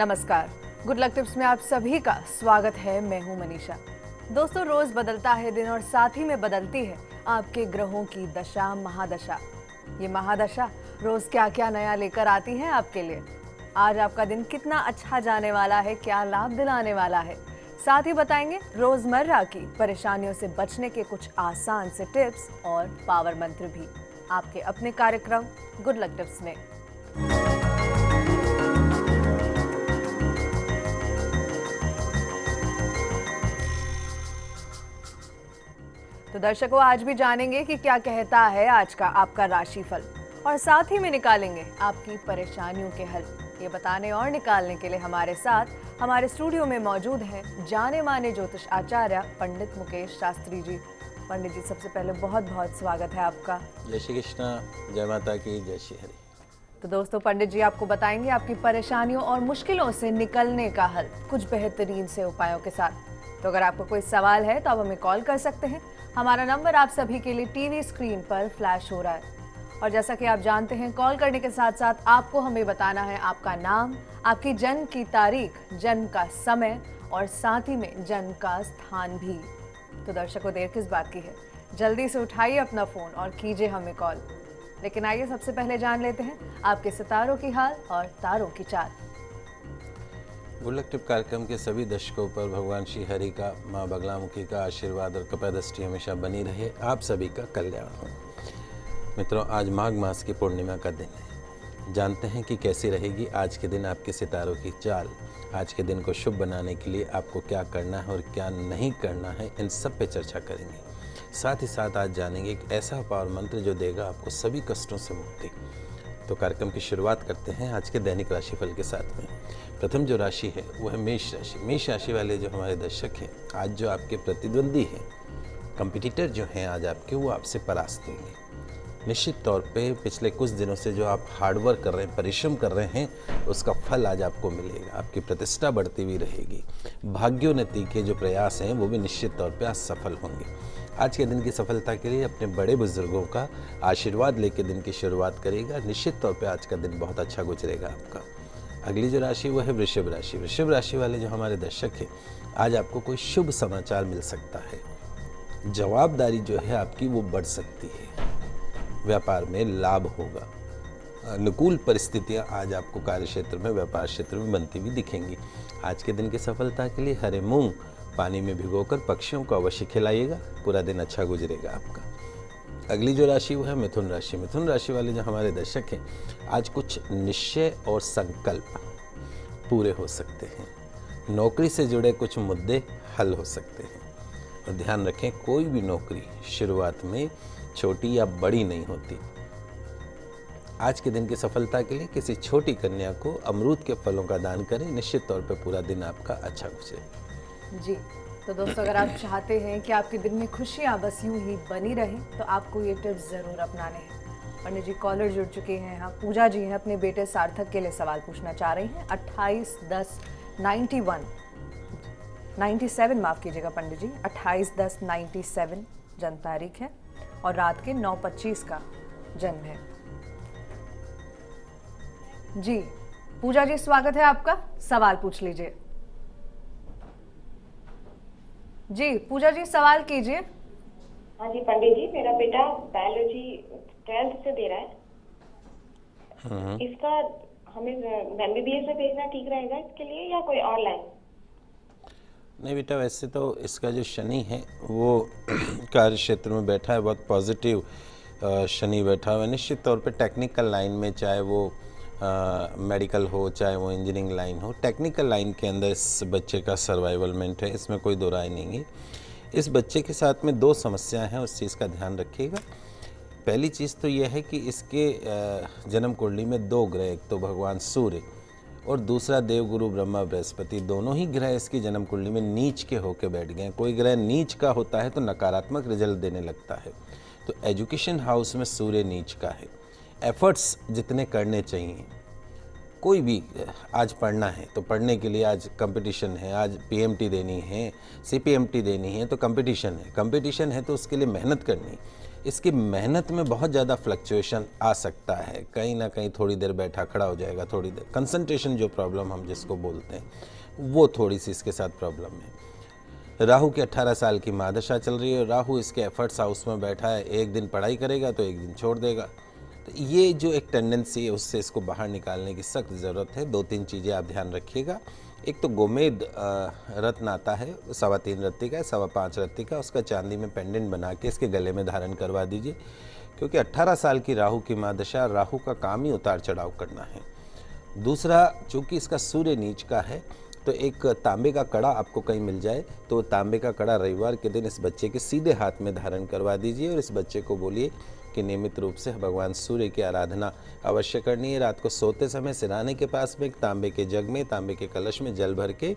नमस्कार, good luck tips में आप सभी का स्वागत है। मैं हूं मनीषा। दोस्तों, रोज बदलता है दिन और साथ ही में बदलती है आपके ग्रहों की दशा महादशा। ये महादशा रोज क्या क्या नया लेकर आती है आपके लिए। आज आपका दिन कितना अच्छा जाने वाला है, क्या लाभ दिलाने वाला है, साथ ही बताएंगे रोजमर्रा की परेशानियों से बचने के कुछ आसान से टिप्स और पावर मंत्र भी आपके अपने कार्यक्रम गुड लक टिप्स में। तो दर्शकों, आज भी जानेंगे कि क्या कहता है आज का आपका राशिफल और साथ ही में निकालेंगे आपकी परेशानियों के हल। ये बताने और निकालने के लिए हमारे साथ हमारे स्टूडियो में मौजूद हैं जाने माने ज्योतिष आचार्य पंडित मुकेश शास्त्री जी। पंडित जी, सबसे पहले बहुत बहुत स्वागत है आपका। जय श्री कृष्णा, जय माता की, जय श्री हरि। तो दोस्तों, पंडित जी आपको बताएंगे आपकी परेशानियों और मुश्किलों से निकलने का हल कुछ बेहतरीन से उपायों के साथ। तो अगर आपको कोई सवाल है तो आप हमें कॉल कर सकते हैं। हमारा नंबर आप सभी के लिए टीवी स्क्रीन पर फ्लैश हो रहा है। और जैसा कि आप जानते हैं, कॉल करने के साथ साथ आपको हमें बताना है आपका नाम, आपकी जन्म की तारीख, जन्म का समय और साथ ही में जन्म का स्थान भी। तो दर्शकों, देर किस बात की है, जल्दी से उठाइए अपना फोन और कीजिए हमें कॉल। लेकिन आइए सबसे पहले जान लेते हैं आपके सितारों की हाल और तारों की चाल। गुड लक टिप कार्यक्रम के सभी दर्शकों पर भगवान श्री हरि का, माँ बगलामुखी का आशीर्वाद और कृपा दृष्टि हमेशा बनी रहे। आप सभी का कल्याण हो। मित्रों, आज माघ मास की पूर्णिमा का दिन है। जानते हैं कि कैसी रहेगी आज के दिन आपके सितारों की चाल। आज के दिन को शुभ बनाने के लिए आपको क्या करना है और क्या नहीं करना है, इन सब पे चर्चा करेंगे। साथ ही साथ आज जानेंगे एक ऐसा पावर मंत्र जो देगा आपको सभी कष्टों से मुक्ति। तो कार्यक्रम की शुरुआत करते हैं आज के दैनिक राशिफल के साथ में। प्रथम जो राशि है वो है मेष राशि। मेष राशि वाले जो हमारे दर्शक हैं, आज जो आपके प्रतिद्वंदी हैं, कंपटीटर जो हैं आज आपके, वो आपसे परास्त होंगे। निश्चित तौर पे पिछले कुछ दिनों से जो आप हार्डवर्क कर रहे हैं, परिश्रम कर रहे हैं, उसका फल आज आपको मिलेगा। आपकी प्रतिष्ठा बढ़ती हुई रहेगी। भाग्योन्नति के जो प्रयास हैं वो भी निश्चित तौर पे आज सफल होंगे। आज के दिन की सफलता के लिए अपने बड़े बुजुर्गों का आशीर्वाद लेकर दिन की शुरुआत करेगा। निश्चित तौर पे आज का दिन बहुत अच्छा गुजरेगा आपका। अगली जो राशि वो है वृषभ राशि। वृषभ राशि वाले जो हमारे दर्शक हैं, आज आपको कोई शुभ समाचार मिल सकता है। जवाबदारी जो है आपकी वो बढ़ सकती है। व्यापार में लाभ होगा। अनुकूल परिस्थितियां आज आपको कार्य क्षेत्र में, व्यापार क्षेत्र में बनती हुई दिखेंगी। आज के दिन की सफलता के लिए हरे मूंग पानी में भिगोकर पक्षियों को अवश्य खिलाइएगा। पूरा दिन अच्छा गुजरेगा आपका। अगली जो राशि वो है मिथुन राशि। मिथुन राशि वाले जो हमारे दर्शक हैं, आज कुछ निश्चय और संकल्प पूरे हो सकते हैं। नौकरी से जुड़े कुछ मुद्दे हल हो सकते हैं। और ध्यान रखें, कोई भी नौकरी शुरुआत में छोटी या बड़ी नहीं होती। आज के दिन की सफलता के लिए किसी छोटी कन्या को अमरूद के फलों का दान करें। निश्चित तौर पर पूरा दिन आपका अच्छा गुजरे। जी, तो दोस्तों, अगर आप चाहते हैं कि आपके दिन में खुशियां बस यूं ही बनी रहें, तो आपको ये टिप्स जरूर अपनाने हैं। पंडित जी कॉलर जुड़ चुके हैं। हाँ, पूजा जी हैं, अपने बेटे सार्थक के लिए सवाल पूछना चाह रही हैं। 28/10/97 माफ कीजिएगा पंडित जी, 28/10/97 जन्म तारीख है और रात के 9:25 का जन्म है। जी पूजा जी, स्वागत है आपका, सवाल पूछ लीजिए। जी पूजा जी, सवाल कीजिए। हाँ जी पंडित जी, मेरा बेटा बायोलॉजी 12th से दे रहा है। इसका हमें MBBS में भेजना ठीक रहेगा इसके लिए या कोई और लाइन? नहीं बेटा, वैसे तो इसका जो शनि है वो कार्य क्षेत्र में बैठा है, बहुत पॉजिटिव शनि बैठा हुआ है। निश्चित तौर पे टेक्निकल लाइन में, चाहे वो मेडिकल हो, चाहे वो इंजीनियरिंग लाइन हो, टेक्निकल लाइन के अंदर इस बच्चे का सर्वाइवलमेंट है, इसमें कोई दो राय नहीं है। इस बच्चे के साथ में दो समस्याएं हैं, उस चीज़ का ध्यान रखिएगा। पहली चीज़ तो यह है कि इसके जन्म कुंडली में दो ग्रह, एक तो भगवान सूर्य और दूसरा देवगुरु ब्रह्मा बृहस्पति, दोनों ही ग्रह इसकी जन्म कुंडली में नीच के होकर बैठ गए हैं। कोई ग्रह नीच का होता है तो नकारात्मक रिजल्ट देने लगता है। तो एजुकेशन हाउस में सूर्य नीच का है। एफर्ट्स जितने करने चाहिए, कोई भी आज पढ़ना है तो पढ़ने के लिए आज कंपटीशन है, आज PMT देनी है, CPMT देनी है तो कंपटीशन है। कंपटीशन है तो उसके लिए मेहनत करनी। इसकी मेहनत में बहुत ज़्यादा फ्लक्चुएशन आ सकता है, कहीं ना कहीं थोड़ी देर बैठा खड़ा हो जाएगा, थोड़ी देर कंसंट्रेशन जो प्रॉब्लम हम जिसको बोलते हैं वो थोड़ी सी इसके साथ प्रॉब्लम है। राहु की 18 साल की महादशा चल रही है, राहु इसके एफर्ट्स हाउस में बैठा है, एक दिन पढ़ाई करेगा तो एक दिन छोड़ देगा। तो ये जो एक टेंडेंसी है उससे इसको बाहर निकालने की सख्त ज़रूरत है। 2-3 चीज़ें आप ध्यान रखिएगा। एक तो गोमेद रत्न आता है, 3.25 रत्ती का, 5.25 रत्ती का, उसका चांदी में पेंडेंट बना के इसके गले में धारण करवा दीजिए, क्योंकि 18 साल की राहु की महादशा, राहु का काम ही उतार चढ़ाव करना है। दूसरा, चूँकि इसका सूर्य नीच का है, तो एक तांबे का कड़ा आपको कहीं मिल जाए तो तांबे का कड़ा रविवार के दिन इस बच्चे के सीधे हाथ में धारण करवा दीजिए और इस बच्चे को बोलिए कि नियमित रूप से भगवान सूर्य की आराधना अवश्य करनी है। रात को सोते समय सिराने के पास में एक तांबे के जग में, तांबे के कलश में जल भर के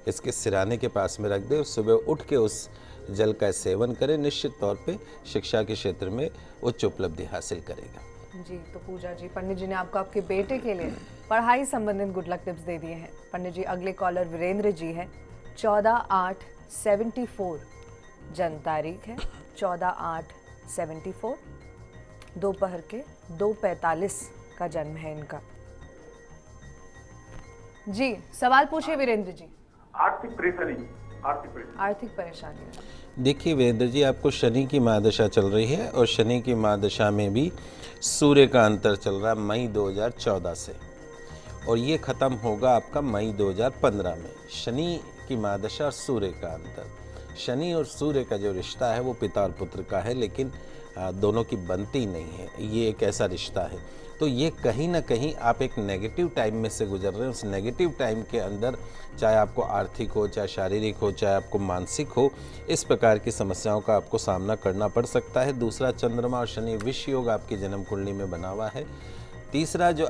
इसके सिराने के पास में रख दे और सुबह उठ के उस जल का सेवन करें। निश्चित तौर पे शिक्षा के क्षेत्र में उच्च उपलब्धि हासिल करेगा। जी, तो पूजा जी, पंडित जी ने आपको आपके बेटे के लिए पढ़ाई संबंधित गुड लक टिप्स दे दिए हैं। पंडित जी, अगले कॉलर वीरेंद्र जी हैं, 14/8/74 जन्म तारीख है 14/8/74, दोपहर के 2:45 का जन्म है इनका। जी, सवाल पूछिए वीरेंद्र जी। आर्थिक परेशानी। देखिए वीरेंद्र जी, आपको शनि की महादशा चल रही है और शनि की महादशा में भी सूर्य का अंतर चल रहा है मई 2014 से, और ये ख़त्म होगा आपका मई 2015 में। शनि की महादशा और सूर्य का अंतर, शनि और सूर्य का जो रिश्ता है वो पिता और पुत्र का है, लेकिन दोनों की बनती नहीं है। ये एक ऐसा रिश्ता है, तो ये कहीं ना कहीं आप एक नेगेटिव टाइम में से गुजर रहे हैं। उस नेगेटिव टाइम के अंदर चाहे आपको आर्थिक हो, चाहे शारीरिक हो, चाहे आपको मानसिक हो, इस प्रकार की समस्याओं का आपको सामना करना पड़ सकता है। दूसरा, चंद्रमा और शनि विष योग आपकी जन्म कुंडली में बना हुआ है। तीसरा, जो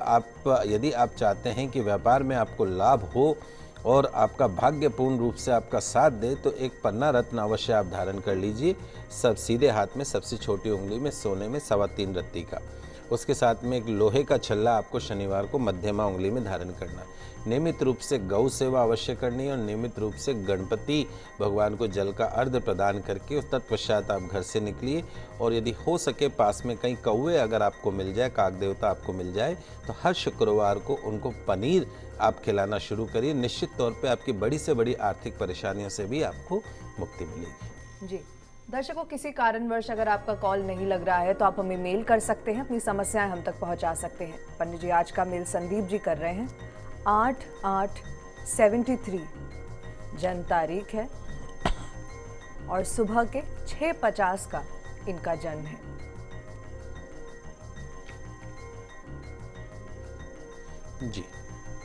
यदि आप चाहते हैं कि व्यापार में आपको लाभ हो और आपका भाग्य पूर्ण रूप से आपका साथ दे, तो एक पन्ना रत्न अवश्य आप धारण कर लीजिए, सब सीधे हाथ में सबसे छोटी उंगली में सोने में 3.25 रत्ती का। उसके साथ में एक लोहे का छल्ला आपको शनिवार को मध्यमा उंगली में धारण करना है। नियमित रूप से गौ सेवा अवश्य करनी है और नियमित रूप से गणपति भगवान को जल का अर्घ प्रदान करके उस तत्पश्चात आप घर से निकलिए। और यदि हो सके पास में कहीं कौवे अगर आपको मिल जाए, काक देवता आपको मिल जाए, तो हर शुक्रवार को उनको पनीर आप खिलाना शुरू करिए। निश्चित तौर पे आपकी बड़ी से बड़ी आर्थिक परेशानियों से भी आपको मुक्ति मिलेगी। जी, दर्शकों, किसी कारणवश अगर आपका कॉल नहीं लग रहा है तो आप हमें मेल कर सकते हैं, अपनी समस्याएं हम तक पहुंचा सकते हैं। पंडित जी, आज का मेल संदीप जी कर रहे हैं, 8/8/73 जन्म तारीख है और सुबह के 6:50 का इनका जन्म है। जी,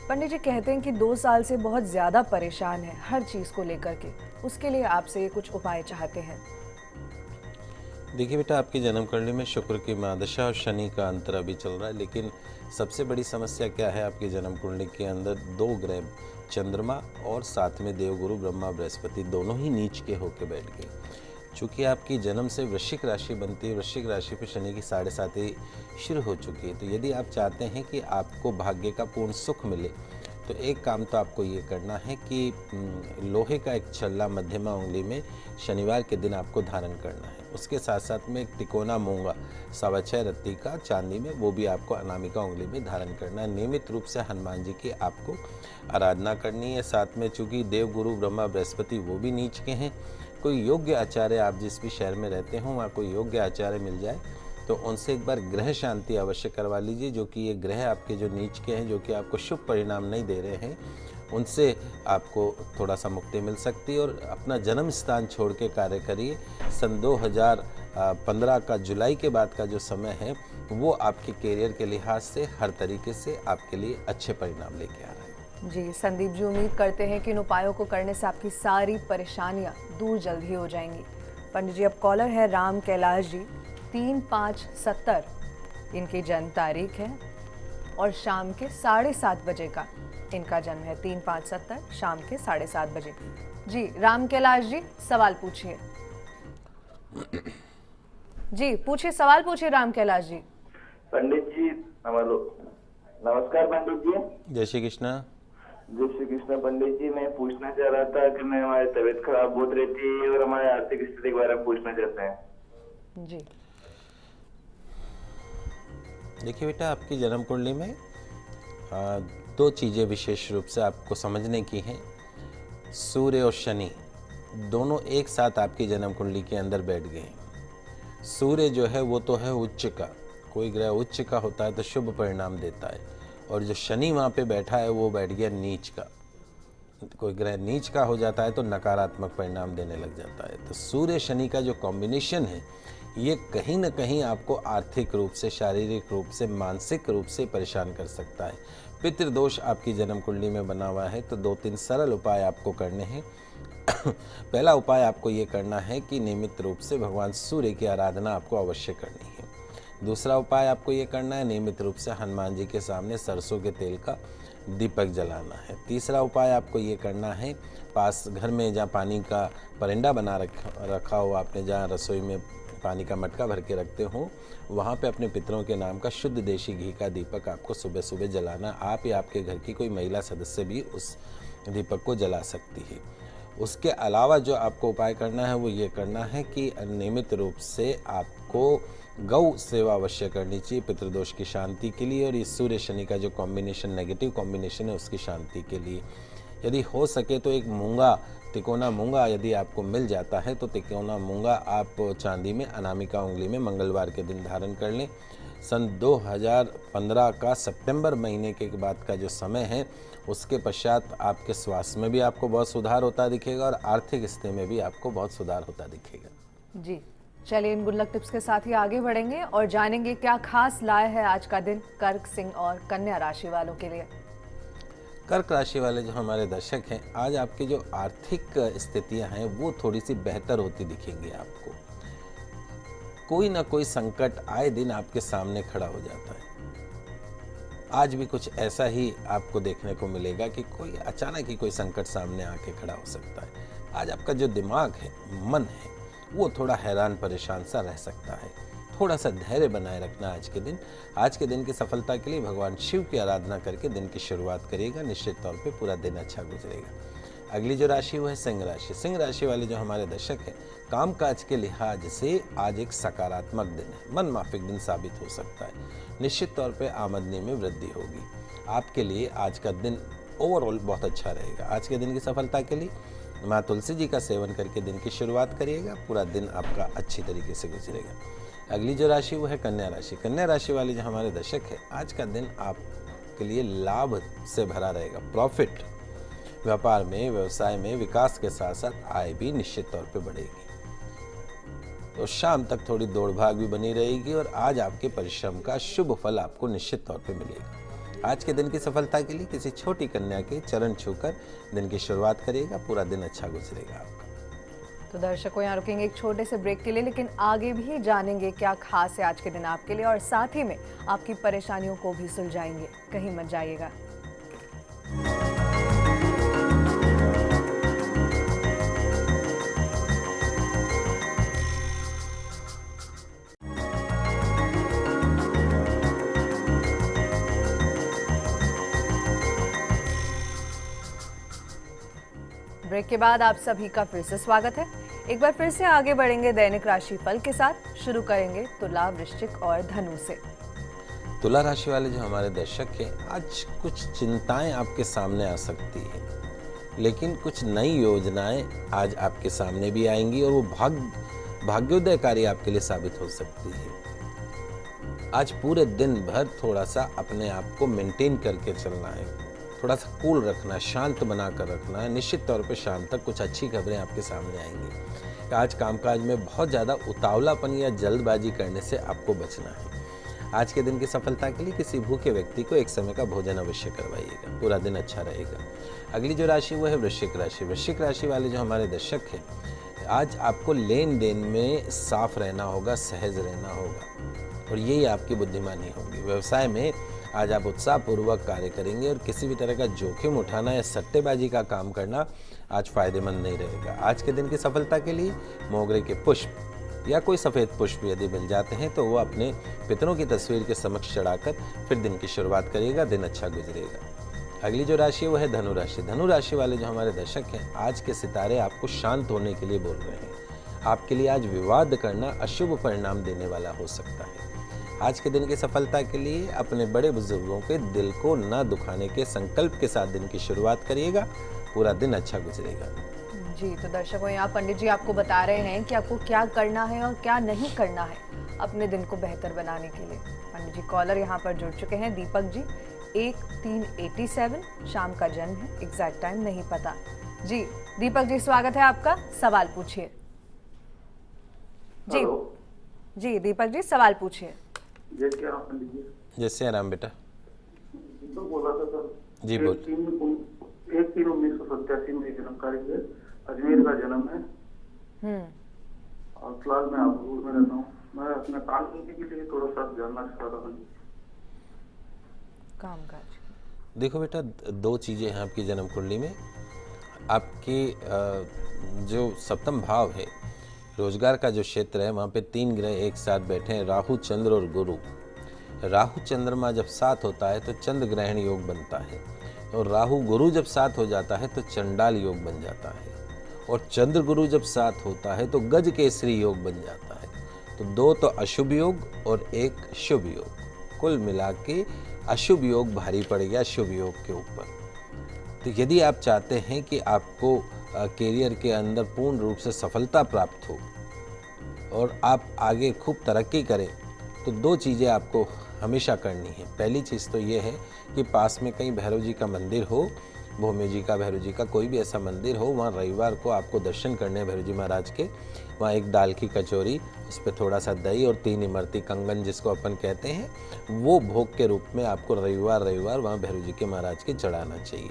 पंडित जी कहते हैं कि 2 साल से बहुत ज्यादा परेशान है हर चीज को लेकर के, उसके लिए आपसे ये कुछ उपाय चाहते हैं। देखिए बेटा, आपकी जन्म कुंडली में शुक्र की महादशा और शनि का अंतर अभी चल रहा है, लेकिन सबसे बड़ी समस्या क्या है आपकी जन्म कुंडली के अंदर? 2 ग्रह, चंद्रमा और साथ में देवगुरु ब्रह्मा बृहस्पति, दोनों ही नीच के होके बैठ गए। चूँकि आपकी जन्म से वृश्चिक राशि बनती है, वृश्चिक राशि पे शनि की 7.5 शुरू हो चुकी है। तो यदि आप चाहते हैं कि आपको भाग्य का पूर्ण सुख मिले, तो एक काम तो आपको ये करना है कि लोहे का एक छल्ला मध्यमा उंगली में शनिवार के दिन आपको धारण करना है। उसके साथ साथ में एक तिकोना मूंगा 6.25 रत्ती का चांदी में, वो भी आपको अनामिका उंगली में धारण करना है। नियमित रूप से हनुमान जी की आपको आराधना करनी है। साथ में चूँकि देवगुरु ब्रह्मा बृहस्पति वो भी नीच के हैं, कोई योग्य आचार्य, आप जिस भी शहर में रहते हो वहाँ कोई योग्य आचार्य मिल जाए तो उनसे एक बार ग्रह शांति अवश्य करवा लीजिए। जो कि ये ग्रह आपके जो नीच के हैं, जो कि आपको शुभ परिणाम नहीं दे रहे हैं, उनसे आपको थोड़ा सा मुक्ति मिल सकती है। और अपना जन्म स्थान छोड़ के कार्य करिए। सन 2015 का जुलाई के बाद का जो समय है वो आपके करियर के लिहाज से हर तरीके से आपके लिए अच्छे परिणाम लेके आ रहा है। जी, संदीप जी, उम्मीद करते हैं कि इन उपायों को करने से आपकी सारी परेशानियां दूर जल्द ही हो जाएंगी। पंडित जी, अब कॉलर है राम कैलाश जी, 3/5/70 इनकी जन्म तारीख है और शाम के 7:30 बजे का इनका जन्म है। 3/5/70 शाम के 7:30 बजे। जी, राम कैलाश जी, सवाल पूछिए। जी, पूछिए, सवाल पूछिए राम कैलाश जी। पंडित जी नमस्कार। पंडित जी, जय श्री कृष्णा। जय श्री कृष्ण। पंडित जी, मैं पूछना चाह रहा था कि मैं हमारी तबीयत खराब बहुत रहती है और हमारी आर्थिक स्थिति के बारे में पूछना चाहते हैं। जी, देखिए बेटा, आपकी जन्म कुंडली में दो चीज़ें विशेष रूप से आपको समझने की हैं। सूर्य और शनि दोनों एक साथ आपकी जन्म कुंडली के अंदर बैठ गए हैं। सूर्य जो है वो तो है उच्च का, कोई ग्रह उच्च का होता है तो शुभ परिणाम देता है, और जो शनि वहाँ पे बैठा है वो बैठ गया नीच का। कोई ग्रह नीच का हो जाता है तो नकारात्मक परिणाम देने लग जाता है। तो सूर्य शनि का जो कॉम्बिनेशन है ये कहीं ना कहीं आपको आर्थिक रूप से, शारीरिक रूप से, मानसिक रूप से परेशान कर सकता है। पितृदोष आपकी जन्म कुंडली में बना हुआ है, तो 2-3 सरल उपाय आपको करने हैं। पहला उपाय आपको ये करना है कि नियमित रूप से भगवान सूर्य की आराधना आपको अवश्य करनी है। दूसरा उपाय आपको ये करना है, नियमित रूप से हनुमान जी के सामने सरसों के तेल का दीपक जलाना है। तीसरा उपाय आपको ये करना है, पास घर में जहाँ पानी का परिंदा बना रखा हो आपने, जहाँ रसोई में पानी का मटका भर के रखते हो, वहाँ पे अपने पितरों के नाम का शुद्ध देशी घी का दीपक आपको सुबह सुबह जलाना। आप या आपके घर की कोई महिला सदस्य भी उस दीपक को जला सकती है। उसके अलावा जो आपको उपाय करना है वो ये करना है कि नियमित रूप से आपको गौ सेवा अवश्य करनी चाहिए पितृदोष की शांति के लिए, और इस सूर्य शनि का जो कॉम्बिनेशन, नेगेटिव कॉम्बिनेशन है, उसकी शांति के लिए। यदि हो सके तो एक मूंगा, तिकोना मूंगा यदि आपको मिल जाता है तो तिकोना मूंगा आप चांदी में अनामिका उंगली में मंगलवार के दिन धारण कर लें। सन 2015 का सितंबर महीने के बाद का जो समय है उसके पश्चात आपके स्वास्थ्य में भी आपको बहुत सुधार होता दिखेगा और आर्थिक स्थिति में भी आपको बहुत सुधार होता दिखेगा। जी, चलिए इन गुड लक टिप्स के साथ ही आगे बढ़ेंगे और जानेंगे क्या खास लाए है आज का दिन कर्क, सिंह और कन्या राशि वालों के लिए। कर्क राशि वाले जो हमारे दर्शक हैं, आज आपकी जो आर्थिक स्थितियां हैं वो थोड़ी सी बेहतर होती दिखेंगी आपको। कोई ना कोई संकट आए दिन आपके सामने खड़ा हो जाता है। आज भी कुछ ऐसा ही आपको देखने को मिलेगा कि कोई अचानक ही कोई संकट सामने आके खड़ा हो सकता है। आज आपका जो दिमाग है, मन है, वो थोड़ा हैरान परेशान सा रह सकता है। थोड़ा सा धैर्य बनाए रखना आज के दिन। आज के दिन की सफलता के लिए भगवान शिव की आराधना करके दिन की शुरुआत करिएगा, निश्चित तौर पे पूरा दिन अच्छा गुजरेगा। अगली जो राशि वो है सिंह राशि। सिंह राशि वाले जो हमारे दर्शक हैं, कामकाज के लिहाज से आज एक सकारात्मक दिन है, मन माफिक दिन साबित हो सकता है। निश्चित तौर पे आमदनी में वृद्धि होगी। आपके लिए आज का दिन ओवरऑल बहुत अच्छा रहेगा। आज के दिन की सफलता के लिए माँ तुलसी जी का सेवन करके दिन की शुरुआत करिएगा, पूरा दिन आपका अच्छी तरीके से गुजरेगा। अगली जो राशि वो है कन्या राशि। कन्या राशि वाले जो हमारे दर्शक हैं, आज का दिन आपके लिए लाभ से भरा रहेगा। प्रॉफिट, व्यापार में, व्यवसाय में विकास के साथ साथ आय भी निश्चित तौर पे बढ़ेगी। तो शाम तक थोड़ी दौड़ भाग भी बनी रहेगी और आज आपके परिश्रम का शुभ फल आपको निश्चित तौर पे मिलेगा। आज के दिन की सफलता के लिए किसी छोटी कन्या के चरण छूकर दिन की शुरुआत करिएगा, पूरा दिन अच्छा गुजरेगा आपका। तो दर्शकों, यहाँ रुकेंगे एक छोटे से ब्रेक के लिए, लेकिन आगे भी जानेंगे क्या खास है आज के दिन आपके लिए और साथ ही में आपकी परेशानियों को भी सुलझाएंगे। कहीं मत जाइएगा। ब्रेक के बाद आप सभी का फिर से स्वागत है। एक बार फिर से आगे बढ़ेंगे दैनिक राशि फल के साथ। शुरू करेंगे तुला, वृश्चिक और धनु से। तुला राशि वाले जो हमारे दर्शक हैं, आज कुछ चिंताएं आपके सामने आ सकती हैं, लेकिन कुछ नई योजनाएं आज आपके सामने भी आएंगी और वो भाग्योदयकारी आपके लिए साबित हो सकती है। आज पूरे दिन भर थोड़ा सा अपने आप को मेंटेन करके चलना है, थोड़ा सा कूल रखना है, शांत बनाकर रखना है। निश्चित तौर पे शाम तक कुछ अच्छी खबरें आपके सामने आएंगी। आज कामकाज में बहुत ज़्यादा उतावलापन या जल्दबाजी करने से आपको बचना है। आज के दिन की सफलता के लिए किसी भूखे व्यक्ति को एक समय का भोजन अवश्य करवाइएगा, पूरा दिन अच्छा रहेगा। अगली जो राशि वो है वृश्चिक राशि। वृश्चिक राशि वाले जो हमारे दर्शक हैं, आज आपको लेन देन में साफ रहना होगा, सहज रहना होगा और यही आपकी बुद्धिमानी होगी। व्यवसाय में आज आप उत्साहपूर्वक कार्य करेंगे और किसी भी तरह का जोखिम उठाना या सट्टेबाजी का काम करना आज फायदेमंद नहीं रहेगा। आज के दिन की सफलता के लिए मोगरे के पुष्प या कोई सफ़ेद पुष्प यदि मिल जाते हैं तो वो अपने पितरों की तस्वीर के समक्ष चढ़ाकर फिर दिन की शुरुआत करिएगा, दिन अच्छा गुजरेगा। अगली जो राशि वो है धनु राशि। धनु राशि वाले जो हमारे दर्शक हैं, आज के सितारे आपको शांत होने के लिए बोल रहे हैं। आपके लिए आज विवाद करना अशुभ परिणाम देने वाला हो सकता है। आज के दिन की सफलता के लिए अपने बड़े बुजुर्गों के दिल को न दुखाने के संकल्प के साथ दिन की शुरुआत करिएगा, पूरा दिन अच्छा गुजरेगा। जी, तो दर्शकों, यहाँ पंडित जी आपको बता रहे हैं कि आपको क्या करना है और क्या नहीं करना है अपने दिन को बेहतर बनाने के लिए। पंडित जी कॉलर यहाँ पर जुड़ चुके हैं, दीपक जी 1387, शाम का जन्म है, एग्जैक्ट टाइम नहीं पता। जी दीपक जी, स्वागत है आपका, सवाल पूछिए। जी जी दीपक जी, सवाल पूछिए। जय श्री राम पंडित जी। जय श्री राम बेटा। तो बोला था सर। जी बोल। 1/3/1987 में जन्मकारी है, अजमेर का जन्म है और फिलहाल मैं आबूर में रहता हूँ। मैं अपने काम के लिए थोड़ा सा जानना चाह रहा हूँ। काम काज। देखो बेटा, दो चीज़ें हैं आपकी जन्म कुंडली में। आपके जो सप्तम भाव है, रोजगार का जो क्षेत्र है, वहाँ पे 3 ग्रह एक साथ बैठे हैं, राहु, चंद्र और गुरु। राहु चंद्रमा जब साथ होता है तो चंद्र ग्रहण योग बनता है, और राहु गुरु जब साथ हो जाता है तो चंडाल योग बन जाता है, और चंद्र गुरु जब साथ होता है तो गज केसरी योग बन जाता है। तो 2 तो अशुभ योग और 1 शुभ योग, कुल मिला के अशुभ योग भारी पड़ गया शुभ योग के ऊपर। तो यदि आप चाहते हैं कि आपको कैरियर के अंदर पूर्ण रूप से सफलता प्राप्त हो और आप आगे खूब तरक्की करें, तो 2 चीज़ें आपको हमेशा करनी है। पहली चीज़ तो ये है कि पास में कहीं भैरव जी का मंदिर हो, भूमि जी का, भैरव जी का, कोई भी ऐसा मंदिर हो, वहाँ रविवार को आपको दर्शन करने हैं भैरव जी महाराज के। वहाँ एक दाल की कचौरी, उस पर थोड़ा सा दही और 3 इमरती कंगन जिसको अपन कहते हैं, वो भोग के रूप में आपको रविवार वहाँ भैरव जी के महाराज के चढ़ाना चाहिए।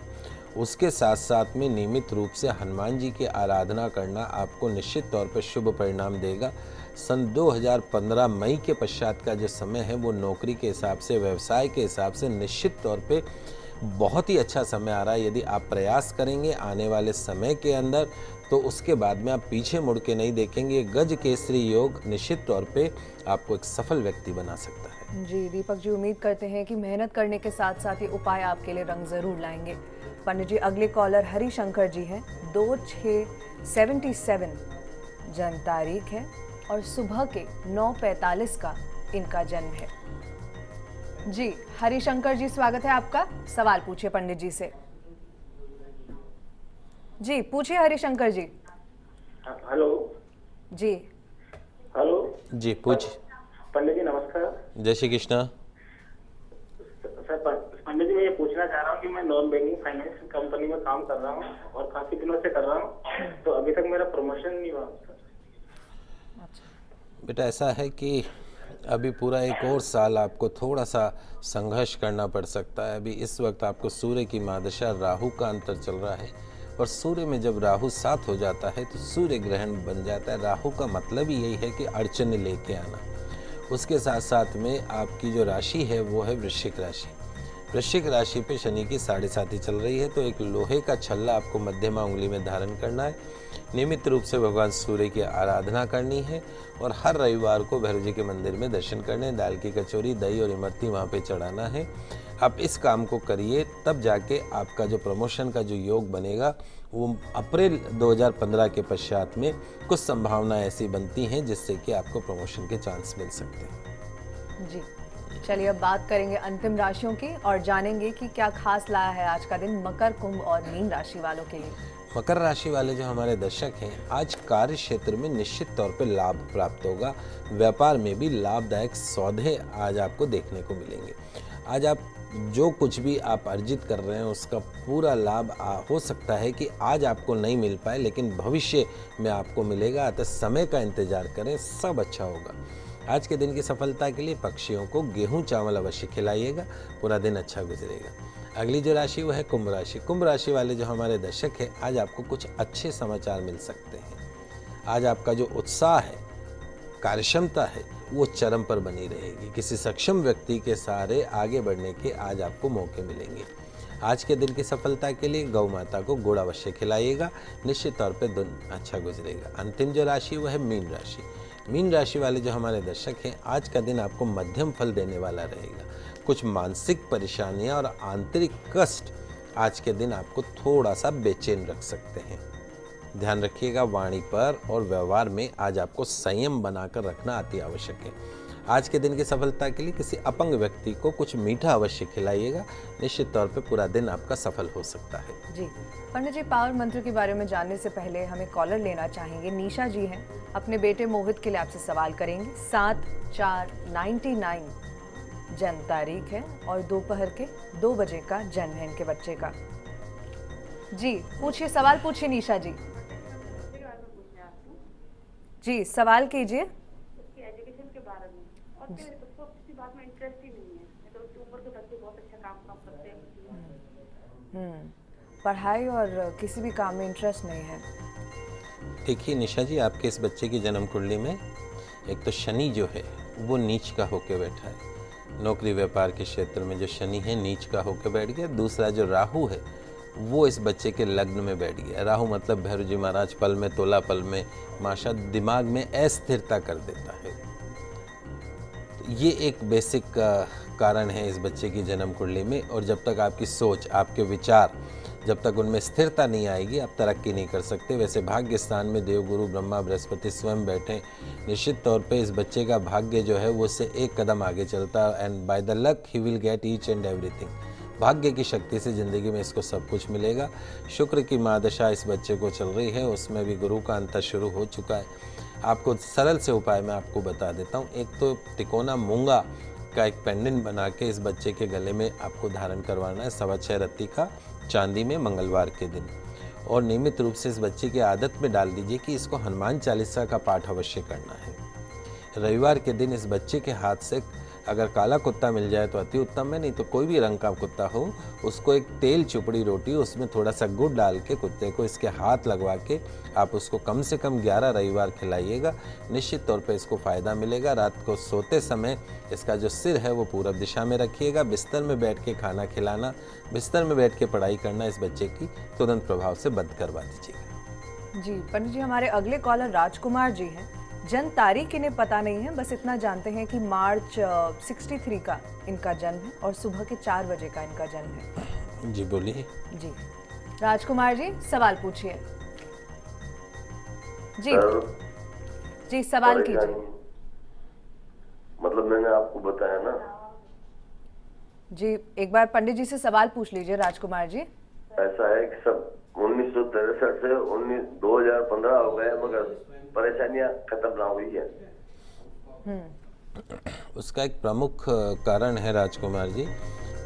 उसके साथ साथ में नियमित रूप से हनुमान जी की आराधना करना आपको निश्चित तौर पर शुभ परिणाम देगा। सन 2015 मई के पश्चात का जो समय है, वो नौकरी के हिसाब से, व्यवसाय के हिसाब से निश्चित तौर पे बहुत ही अच्छा समय आ रहा है। यदि आप प्रयास करेंगे आने वाले समय के अंदर, तो उसके बाद में आप पीछे मुड़ के नहीं देखेंगे। गज केसरी योग निश्चित तौर पे आपको एक सफल व्यक्ति बना सकता है। जी दीपक जी, उम्मीद करते हैं कि मेहनत करने के साथ साथ ये उपाय आपके लिए रंग जरूर लाएंगे। पंडित जी, अगले कॉलर हरिशंकर जी हैं, 2677 जन्म तारीख है और सुबह के 9:45 का इनका जन्म है। जी हरिशंकर जी, स्वागत है आपका, सवाल पूछिए पंडित जी से। जी पूछिए हरिशंकर जी। हेलो। जी हेलो जी पूछ। पंडित जी नमस्कार। जय श्री कृष्णा। सर पंडित जी, मैं ये पूछना चाह रहा हूँ कि मैं नॉन बैंकिंग फाइनेंस कंपनी में काम कर रहा हूँ और काफी दिनों से कर रहा हूँ, तो अभी तक मेरा प्रमोशन नहीं हुआ। बेटा ऐसा है कि अभी पूरा 1 और साल आपको थोड़ा सा संघर्ष करना पड़ सकता है। अभी इस वक्त आपको सूर्य की महादशा, राहु का अंतर चल रहा है, और सूर्य में जब राहु साथ हो जाता है तो सूर्य ग्रहण बन जाता है। राहु का मतलब ही यही है कि अड़चन लेके आना। उसके साथ साथ में आपकी जो राशि है वो है वृश्चिक राशि। वृश्चिक राशि पे शनि की 7.5 चल रही है, तो एक लोहे का छल्ला आपको मध्यमा उंगली में धारण करना है। नियमित रूप से भगवान सूर्य की आराधना करनी है, और हर रविवार को भैरव जी के मंदिर में दर्शन करने, दाल की कचौरी, दही और इमरती वहाँ पे चढ़ाना है। आप इस काम को करिए, तब जाके आपका जो प्रमोशन का जो योग बनेगा, वो अप्रैल 2015 के पश्चात में कुछ संभावनाएं ऐसी बनती हैं जिससे कि आपको प्रमोशन के चांस मिल सकते हैं। जी चलिए, अब बात करेंगे अंतिम राशियों की और जानेंगे कि क्या खास लाया है आज का दिन मकर, कुंभ और मीन राशि वालों के लिए। मकर राशि वाले जो हमारे दर्शक हैं, आज कार्य क्षेत्र में निश्चित तौर पे लाभ प्राप्त होगा। व्यापार में भी लाभदायक सौदे आज आपको देखने को मिलेंगे। आज आप जो कुछ भी आप अर्जित कर रहे हैं उसका पूरा लाभ हो सकता है कि आज आपको नहीं मिल पाए, लेकिन भविष्य में आपको मिलेगा। अतः समय का इंतजार करें, सब अच्छा होगा। आज के दिन की सफलता के लिए पक्षियों को गेहूं चावल अवश्य खिलाइएगा, पूरा दिन अच्छा गुजरेगा। अगली जो राशि वो है कुंभ राशि। कुंभ राशि वाले जो हमारे दर्शक हैं, आज आपको कुछ अच्छे समाचार मिल सकते हैं। आज आपका जो उत्साह है, कार्यक्षमता है, वो चरम पर बनी रहेगी। किसी सक्षम व्यक्ति के सहारे आगे बढ़ने के आज आपको मौके मिलेंगे। आज के दिन की सफलता के लिए गौ माता को गुड़ अवश्य खिलाइएगा, निश्चित तौर पे दिन अच्छा गुजरेगा। अंतिम जो राशि वो है मीन राशि। मीन राशि वाले जो हमारे दर्शक हैं, आज का दिन आपको मध्यम फल देने वाला रहेगा। कुछ मानसिक परेशानियां और आंतरिक कष्ट आज के दिन आपको थोड़ा सा बेचैन रख सकते हैं। ध्यान रखिएगा वाणी पर और व्यवहार में आज आपको संयम बनाकर रखना अति आवश्यक है। आज के दिन की सफलता के लिए किसी अपंग व्यक्ति को कुछ मीठा अवश्य खिलाइएगा, निश्चित तौर पे पूरा दिन आपका सफल हो सकता है। जी पंडित जी, पावर मंत्र के बारे में जानने से पहले हमें कॉलर लेना चाहेंगे। निशा जी हैं, अपने बेटे मोहित के लिए आपसे सवाल करेंगे। 7/4/99 जन्म तारीख है और दोपहर के 2 बजे का जन्म है इनके बच्चे का। जी पूछिए, सवाल पूछिए निशा जी। जी सवाल कीजिए। उसकी एजुकेशन के बारे में, और फिर उसको किसी बात में इंटरेस्ट ही नहीं है, नहीं तो उसकी उम्र के बच्चे बहुत अच्छा काम करते हैं। पढ़ाई और किसी भी काम में इंटरेस्ट नहीं है। देखिए निशा जी, आपके इस बच्चे की जन्म कुंडली में एक तो शनि जो है वो नीच का होके बैठा है, नौकरी व्यापार के क्षेत्र में जो शनि है नीच का होके बैठ गया। दूसरा जो राहु है वो इस बच्चे के लग्न में बैठ गया। राहु मतलब भैरव जी महाराज पल में, तोला पल में, माशा दिमाग में अस्थिरता कर देता है। तो ये एक बेसिक कारण है इस बच्चे की जन्म कुंडली में। और जब तक आपकी सोच, आपके विचार, जब तक उनमें स्थिरता नहीं आएगी, आप तरक्की नहीं कर सकते। वैसे भाग्य स्थान में देवगुरु ब्रह्मा बृहस्पति स्वयं बैठे, निश्चित तौर पे इस बच्चे का भाग्य जो है वो उससे एक कदम आगे चलता है। And by the luck he will get each and everything. भाग्य की शक्ति से ज़िंदगी में इसको सब कुछ मिलेगा। शुक्र की महादशा इस बच्चे को चल रही है, उसमें भी गुरु का अंतर शुरू हो चुका है। आपको सरल से उपाय मैं आपको बता देता हूँ। एक तो तिकोना मूंगा का एक पेंडेंट बना के इस बच्चे के गले में आपको धारण करवाना है 6.25 रत्ती का, चांदी में, मंगलवार के दिन। और नियमित रूप से इस बच्चे की आदत में डाल दीजिए कि इसको हनुमान चालीसा का पाठ अवश्य करना है। रविवार के दिन इस बच्चे के हाथ से अगर काला कुत्ता मिल जाए तो अति उत्तम है, नहीं तो कोई भी रंग का कुत्ता हो, उसको एक तेल चुपड़ी रोटी, उसमें थोड़ा सा गुड़ डाल के कुत्ते को इसके हाथ लगवा के आप उसको कम से कम 11 रविवार खिलाइएगा। निश्चित तौर पे इसको फ़ायदा मिलेगा। रात को सोते समय इसका जो सिर है वो पूरब दिशा में रखिएगा। बिस्तर में बैठ के खाना खिलाना, बिस्तर में बैठ के पढ़ाई करना इस बच्चे की तुरंत प्रभाव से बंद करवा दीजिएगा। जी पंडित जी, हमारे अगले कॉलर राजकुमार जी हैं। जन्म तारीख इन्हें पता नहीं है, बस इतना जानते हैं कि मार्च 63 का इनका जन्म है और सुबह के 4 बजे का इनका जन्म है। जी बोलिए। जी राजकुमार जी, सवाल पूछिए। जी जी सवाल कीजिए। मतलब मैंने आपको बताया ना। जी एक बार पंडित जी से सवाल पूछ लीजिए राजकुमार जी। ऐसा है कि सब 1963 से 2015 हो गए, मगर परेशानियां खत्म ना हुई है। उसका एक प्रमुख कारण है राजकुमार जी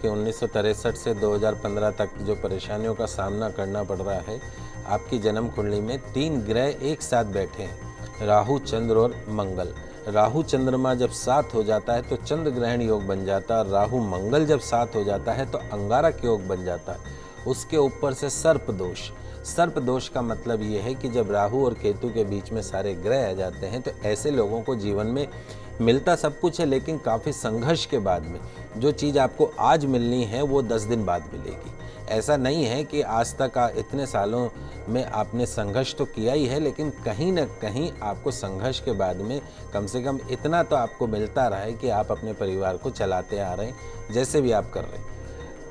कि 1963 से 2015 तक जो परेशानियों का सामना करना पड़ रहा है, आपकी जन्म कुंडली में 3 ग्रह एक साथ बैठे हैं, राहु, चंद्र और मंगल। राहु चंद्रमा जब साथ हो जाता है तो चंद्र ग्रहण योग बन जाता है। राहु मंगल जब साथ हो जाता है तो अंगारक योग बन जाता है। उसके ऊपर से सर्प दोष। सर्प दोष का मतलब ये है कि जब राहु और केतु के बीच में सारे ग्रह आ जाते हैं तो ऐसे लोगों को जीवन में मिलता सब कुछ है, लेकिन काफ़ी संघर्ष के बाद में जो चीज़ आपको आज मिलनी है वो 10 दिन बाद मिलेगी। ऐसा नहीं है कि आज तक इतने सालों में आपने संघर्ष तो किया ही है, लेकिन कहीं ना कहीं आपको संघर्ष के बाद में कम से कम इतना तो आपको मिलता रहा है कि आप अपने परिवार को चलाते आ रहे हैं, जैसे भी आप कर रहे हैं।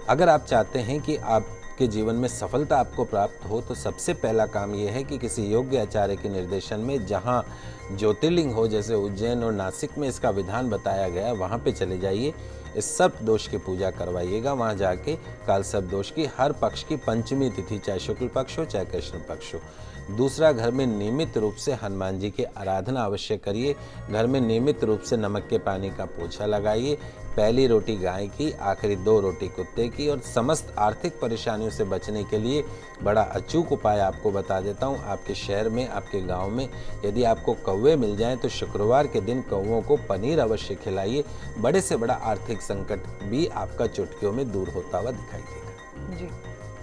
अगर आप चाहते हैं कि आपके जीवन में सफलता आपको प्राप्त हो तो सबसे पहला काम यह है कि किसी योग्य आचार्य के निर्देशन में जहाँ ज्योतिर्लिंग हो, जैसे उज्जैन और नासिक में इसका विधान बताया गया, वहाँ पे चले जाइए। इस सर्प दोष की पूजा करवाइएगा। वहाँ जाके काल सर्प दोष की हर पक्ष की पंचमी तिथि, चाहे शुक्ल पक्ष हो चाहे कृष्ण पक्ष हो। दूसरा, घर में नियमित रूप से हनुमान जी की आराधना अवश्य करिए। घर में नियमित रूप से नमक के पानी का पोछा लगाइए। पहली रोटी गाय की, आखिरी 2 रोटी कुत्ते की। और समस्त आर्थिक परेशानियों से बचने के लिए बड़ा अचूक उपाय आपको बता देता हूँ। आपके शहर में, आपके गांव में यदि आपको कौवे मिल जाएं तो शुक्रवार के दिन कौवों को पनीर अवश्य खिलाइए। बड़े से बड़ा आर्थिक संकट भी आपका चुटकियों में दूर होता हुआ दिखाई देगा। जी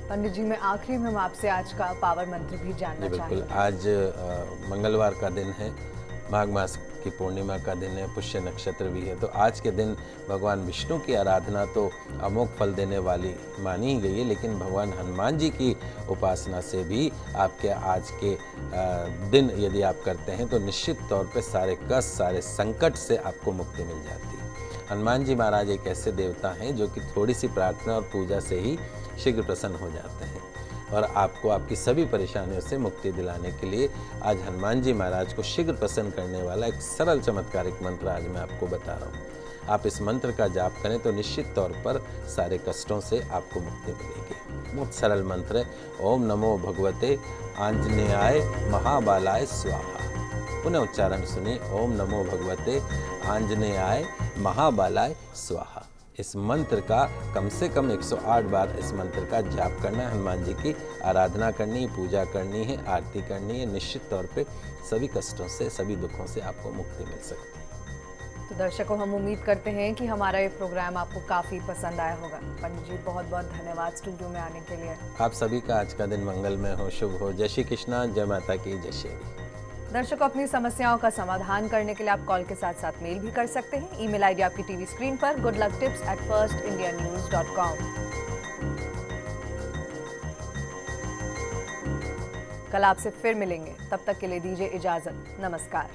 पंडित जी, मैं आखिरी में हम आपसे आज का पावर मंत्र भी जानना चाहूँगी। बिल्कुल। आज मंगलवार का दिन है, माघ मास की पूर्णिमा का दिन है, पुष्य नक्षत्र भी है। तो आज के दिन भगवान विष्णु की आराधना तो अमोघ फल देने वाली मानी ही गई है, लेकिन भगवान हनुमान जी की उपासना से भी आपके आज के दिन यदि आप करते हैं तो निश्चित तौर पे सारे कष्ट, सारे संकट से आपको मुक्ति मिल जाती है। हनुमान जी महाराज एक ऐसे देवता हैं जो कि थोड़ी सी प्रार्थना और पूजा से ही शीघ्र प्रसन्न हो जाते हैं। और आपको आपकी सभी परेशानियों से मुक्ति दिलाने के लिए आज हनुमान जी महाराज को शीघ्र प्रसन्न करने वाला एक सरल चमत्कारिक मंत्र आज मैं आपको बता रहा हूँ। आप इस मंत्र का जाप करें तो निश्चित तौर पर सारे कष्टों से आपको मुक्ति मिलेगी। बहुत सरल मंत्र है। ओम नमो भगवते आंजनेयाय महाबालाय स्वाहा। पुनः उच्चारण सुनिए। ओम नमो भगवते आंजनेयाय महाबालाय स्वाहा। इस मंत्र का कम से कम 108 बार इस मंत्र का जाप करना है। हनुमान जी की आराधना करनी है, पूजा करनी है, आरती करनी है। निश्चित तौर पे सभी कष्टों से, सभी दुखों से आपको मुक्ति मिल सकती है। तो दर्शकों, हम उम्मीद करते हैं कि हमारा ये प्रोग्राम आपको काफ़ी पसंद आया होगा। पंडित जी, बहुत बहुत धन्यवाद स्टूडियो में आने के लिए। आप सभी का आज का दिन मंगलमय हो, शुभ हो। जय श्री कृष्णा, जय माता की, जय श्री। दर्शकों, अपनी समस्याओं का समाधान करने के लिए आप कॉल के साथ साथ मेल भी कर सकते हैं। ईमेल आईडी आपकी टीवी स्क्रीन पर goodlucktips@firstindianews.com। कल आपसे फिर मिलेंगे, तब तक के लिए दीजिए इजाजत। नमस्कार।